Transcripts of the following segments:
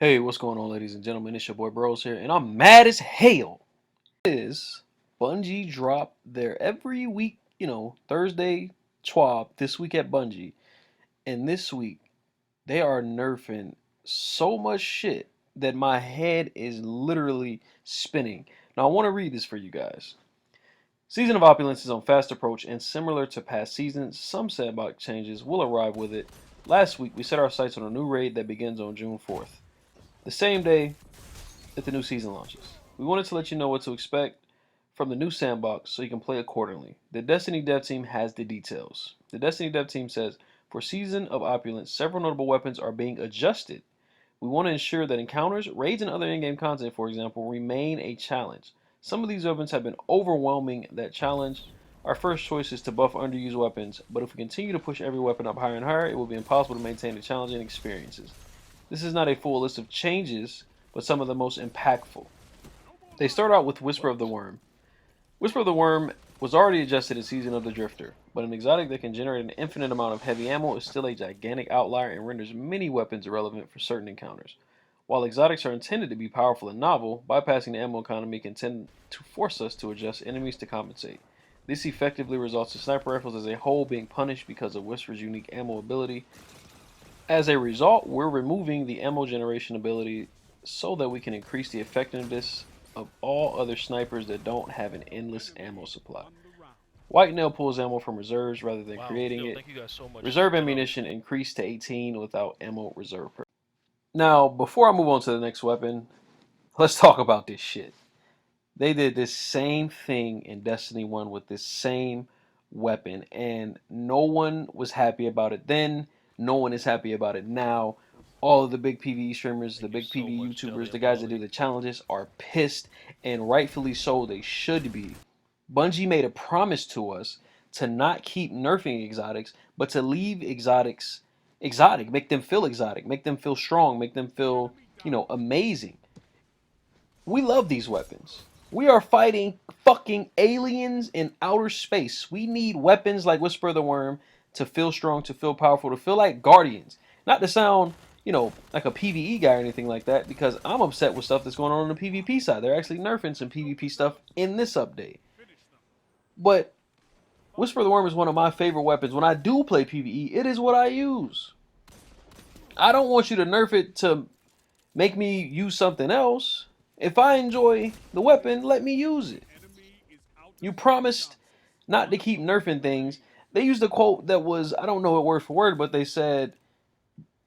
Hey, what's going on, ladies and gentlemen? It's your boy Bros here, and I'm mad as hell. Bungie drop their every week, Thursday twab this week at Bungie, and this week they are nerfing so much shit that my head is literally spinning. Now I want to read this for you guys. Season of Opulence is on fast approach, and similar to past seasons, some sandbox changes will arrive with it. Last week we set our sights on a new raid that begins on June 4th, the same day that the new season launches. We wanted to let you know what to expect from the new sandbox so you can play accordingly. The Destiny dev team has the details. The Destiny dev team says, for Season of Opulence, several notable weapons are being adjusted. We want to ensure that encounters, raids, and other in-game content, for example, remain a challenge. Some of these weapons have been overwhelming that challenge. Our first choice is to buff underused weapons, but if we continue to push every weapon up higher and higher, it will be impossible to maintain the challenging experiences. This is not a full list of changes, but some of the most impactful. They start out with Whisper of the Worm. Whisper of the Worm was already adjusted in Season of the Drifter, but an exotic that can generate an infinite amount of heavy ammo is still a gigantic outlier and renders many weapons irrelevant for certain encounters. While exotics are intended to be powerful and novel, bypassing the ammo economy can tend to force us to adjust enemies to compensate. This effectively results in sniper rifles as a whole being punished because of Whisper's unique ammo ability. As a result, we're removing the ammo generation ability so that we can increase the effectiveness of all other snipers that don't have an endless ammo supply. White Nail pulls ammo from reserves rather than creating it. Thank you guys so much. Reserve ammunition increased to 18 without ammo reserve. Now, before I move on to the next weapon, let's talk about this shit. They did this same thing in Destiny 1 with this same weapon, and no one was happy about it then. No one is happy about it now. All of the big PvE streamers, the big PvE YouTubers, the guys that do the challenges are pissed, and rightfully so, they should be. Bungie made a promise to us to not keep nerfing exotics, but to leave exotics exotic, make them feel exotic, make them feel strong, make them feel, amazing. We love these weapons. We are fighting fucking aliens in outer space. We need weapons like Whisper of the Worm to feel strong, to feel powerful, to feel like Guardians. Not to sound, like a PvE guy or anything like that, because I'm upset with stuff that's going on the PvP side. They're actually nerfing some PvP stuff in this update. But Whisper of the Worm is one of my favorite weapons. When I do play PvE, it is what I use. I don't want you to nerf it to make me use something else. If I enjoy the weapon, let me use it. You promised not to keep nerfing things. They used a quote that was, I don't know it word for word, but they said,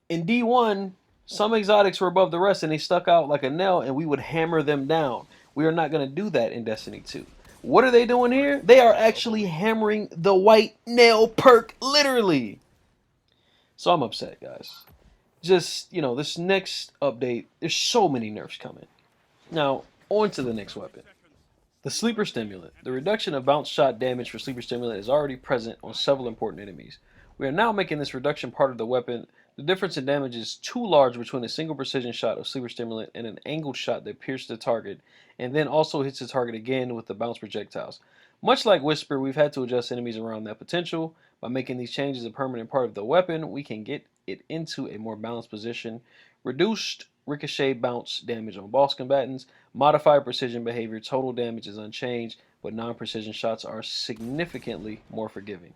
in D1, some exotics were above the rest and they stuck out like a nail and we would hammer them down. We are not going to do that in Destiny 2. What are they doing here? They are actually hammering the white nail perk, literally. So I'm upset, guys. Just, this next update, there's so many nerfs coming. Now, on to the next weapon. The Sleeper Stimulant. The reduction of bounce shot damage for Sleeper Stimulant is already present on several important enemies. We are now making this reduction part of the weapon. The difference in damage is too large between a single precision shot of Sleeper Stimulant and an angled shot that pierces the target and then also hits the target again with the bounce projectiles. Much like Whisper, we've had to adjust enemies around that potential. By making these changes a permanent part of the weapon, we can get it into a more balanced position. Reduced ricochet bounce damage on boss combatants, modified precision behavior, total damage is unchanged, but non-precision shots are significantly more forgiving.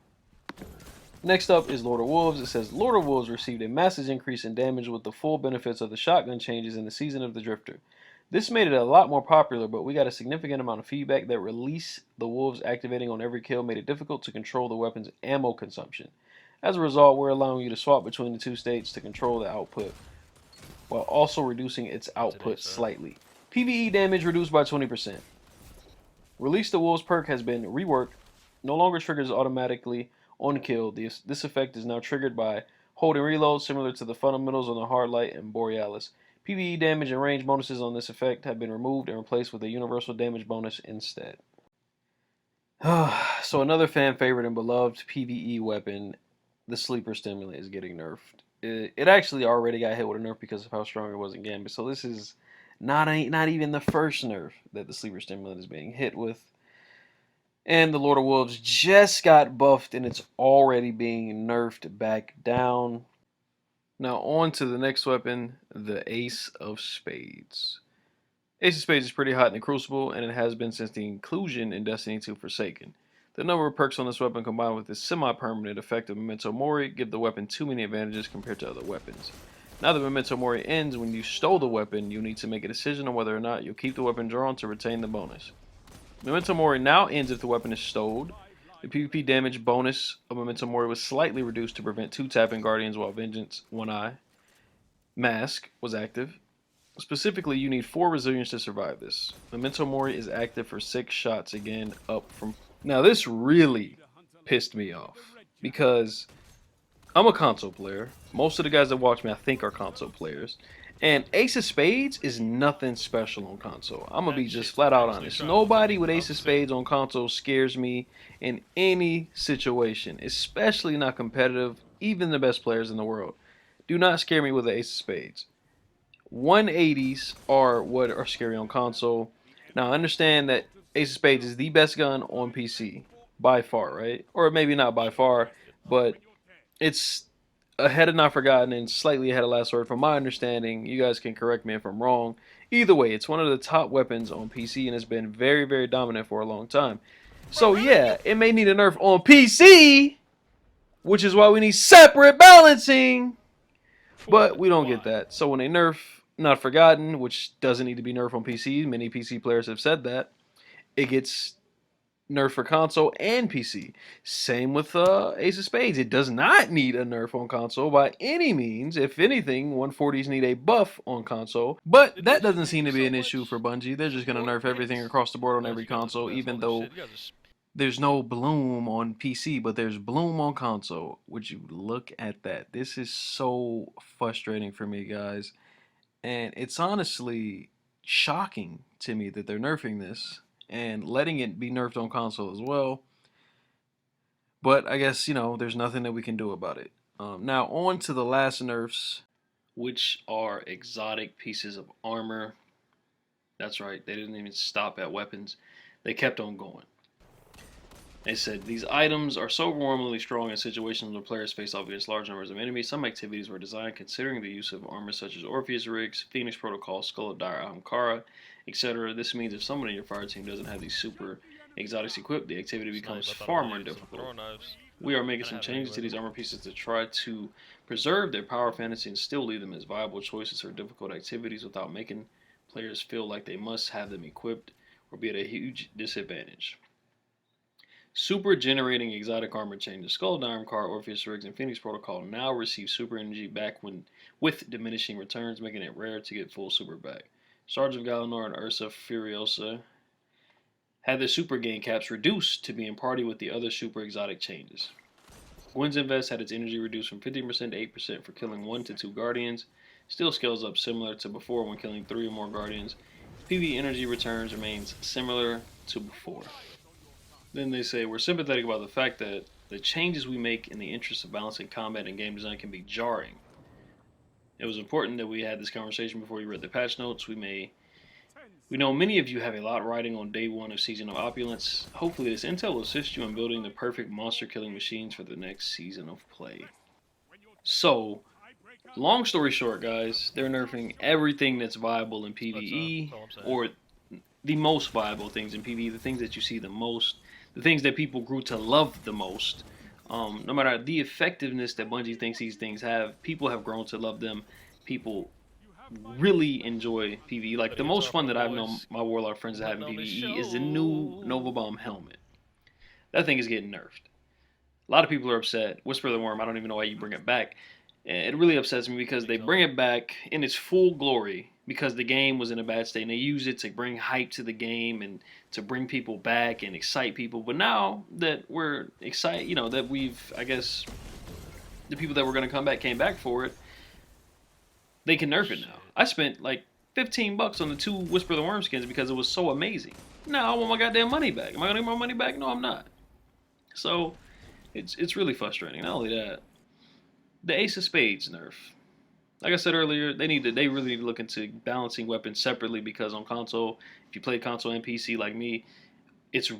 Next up is Lord of Wolves. It says Lord of Wolves received a massive increase in damage with the full benefits of the shotgun changes in the Season of the Drifter. This made it a lot more popular, but we got a significant amount of feedback that release the wolves activating on every kill made it difficult to control the weapon's ammo consumption. As a result, we're allowing you to swap between the two states to control the output, while also reducing its output slightly. PvE damage reduced by 20%. Release the Wolves perk has been reworked. No longer triggers automatically on kill. This effect is now triggered by holding reload, similar to the fundamentals on the Hard Light and Borealis. PvE damage and range bonuses on this effect have been removed and replaced with a universal damage bonus instead. So another fan favorite and beloved PvE weapon, the Sleeper Stimulant, is getting nerfed. It actually already got hit with a nerf because of how strong it was in Gambit. So this is not even the first nerf that the Sleeper Stimulant is being hit with. And the Lord of Wolves just got buffed and it's already being nerfed back down. Now on to the next weapon, the Ace of Spades. Ace of Spades is pretty hot in the Crucible, and it has been since the inclusion in Destiny 2 Forsaken. The number of perks on this weapon combined with its semi-permanent effect of Memento Mori give the weapon too many advantages compared to other weapons. Now that Memento Mori ends when you stole the weapon, you need to make a decision on whether or not you'll keep the weapon drawn to retain the bonus. Memento Mori now ends if the weapon is stowed. The PvP damage bonus of Memento Mori was slightly reduced to prevent 2-tapping Guardians while Vengeance, One Eye, Mask was active. Specifically, you need 4 resilience to survive this. Memento Mori is active for 6 shots again, up from... Now this really pissed me off, because I'm a console player. Most of the guys that watch me I think are console players. And Ace of Spades is nothing special on console. I'm going to be just flat out honest. Nobody with Ace of Spades on console scares me in any situation, especially not competitive, even the best players in the world. Do not scare me with the Ace of Spades. 180s are what are scary on console. Now I understand that Ace of Spades is the best gun on PC by far, right? Or maybe not by far, but it's ahead of Not Forgotten and slightly ahead of Last Word from my understanding. You guys can correct me if I'm wrong. Either way, it's one of the top weapons on PC and has been very, very dominant for a long time. So yeah, it may need a nerf on PC, which is why we need separate balancing. But we don't get that. So when they nerf Not Forgotten, which doesn't need to be nerfed on PC, many PC players have said that, it gets nerf for console and PC. Same with Ace of Spades. It does not need a nerf on console by any means. If anything, 140s need a buff on console. But that doesn't seem to be an issue for Bungie. They're just going to nerf everything across the board on every console, even though there's no bloom on PC, but there's bloom on console. Would you look at that? This is so frustrating for me, guys. And it's honestly shocking to me that they're nerfing this and letting it be nerfed on console as well. But I guess, there's nothing that we can do about it. Now, on to the last nerfs, which are exotic pieces of armor. That's right, they didn't even stop at weapons. They kept on going. They said, these items are so overwhelmingly strong in situations where players face off against large numbers of enemies. Some activities were designed considering the use of armor such as Orpheus Rigs, Phoenix Protocol, Skull of Dire Ahamkara, etc. This means if someone in your fire team doesn't have these super exotics equipped, the activity becomes far more difficult. We are making some changes to these armor pieces to try to preserve their power fantasy and still leave them as viable choices for difficult activities without making players feel like they must have them equipped or be at a huge disadvantage. Super generating exotic armor changes. Skull of Dire Ahamkara, Orpheus Rigs, and Phoenix Protocol now receive super energy back with diminishing returns, making it rare to get full super back. Shards of Galanor and Ursa Furiosa had their super gain caps reduced to be in party with the other super exotic changes. Gwen's Invest had its energy reduced from 15% to 8% for killing 1 to 2 guardians. Still scales up similar to before when killing 3 or more guardians. PvE energy returns remains similar to before. Then they say, we're sympathetic about the fact that the changes we make in the interest of balancing combat and game design can be jarring. It was important that we had this conversation before you read the patch notes. We know many of you have a lot riding on day 1 of Season of Opulence. Hopefully this intel will assist you in building the perfect monster killing machines for the next season of play. So, long story short, guys, they're nerfing everything that's viable in PvE, or the most viable things in PvE, the things that you see the most, the things that people grew to love the most. No matter the effectiveness that Bungie thinks these things have, people have grown to love them. People really enjoy PvE. Like, the most fun that I've known my Warlock friends to have in PvE is the new Nova Bomb helmet. That thing is getting nerfed. A lot of people are upset. Whisper of the Worm, I don't even know why you bring it back. It really upsets me because they bring it back in its full glory because the game was in a bad state, and they use it to bring hype to the game and to bring people back and excite people. But now that we're excited, that we've, I guess, the people that were going to come back came back for it, they can nerf it now. I spent like $15 on the 2 Whisper of the Worm skins because it was so amazing. Now I want my goddamn money back. Am I going to get my money back? No, I'm not. So it's really frustrating. Not only that, the Ace of Spades nerf. Like I said earlier, they really need to look into balancing weapons separately, because on console, if you play console and PC like me, it's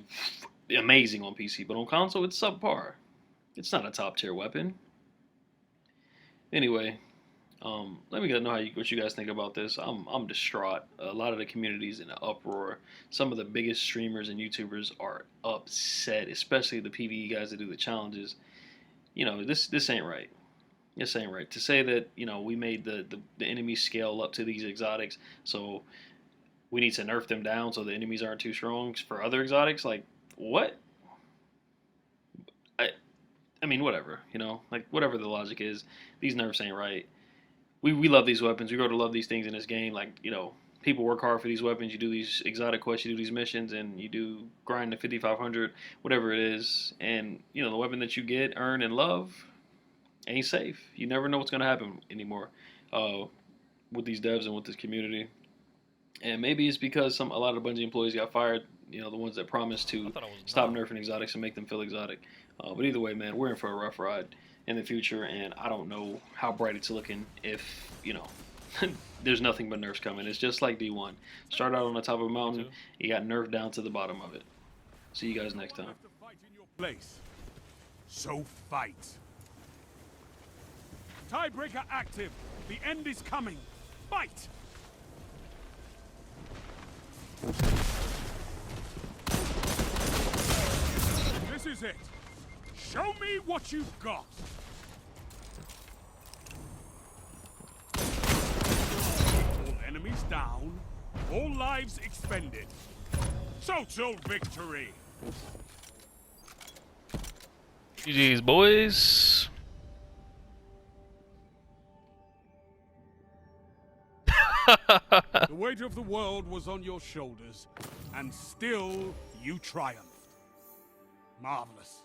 amazing on PC, but on console it's subpar. It's not a top tier weapon. Anyway, Let me know what you guys think about this. I'm distraught. A lot of the community's in an uproar. Some of the biggest streamers and YouTubers are upset, especially the PvE guys that do the challenges. You know, this ain't right. This ain't right. To say that, you know, we made the enemy scale up to these exotics, so we need to nerf them down so the enemies aren't too strong for other exotics. Like, what? I I mean, whatever. You know, like whatever the logic is, these nerfs ain't right. We love these weapons. We grow to love these things in this game. Like, you know, people work hard for these weapons. You do these exotic quests, you do these missions, and you do grind to 5,500, whatever it is. And you know, the weapon that you get, earn, and love ain't safe. You never know what's gonna happen anymore uh, with these devs and with this community. And maybe it's because a lot of Bungie employees got fired. You know, the ones that promised to stop nerfing exotics and make them feel exotic. But either way, man, we're in for a rough ride in the future, and I don't know how bright it's looking if, you know, there's nothing but nerfs coming. It's just like D1. Start out on the top of a mountain, you got nerfed down to the bottom of it. See you guys next time. So fight. Tiebreaker active. The end is coming. Fight! This is it. Show me what you've got. All enemies down. All lives expended. Total victory. GG's, boys. The weight of the world was on your shoulders, and still you triumphed. Marvelous.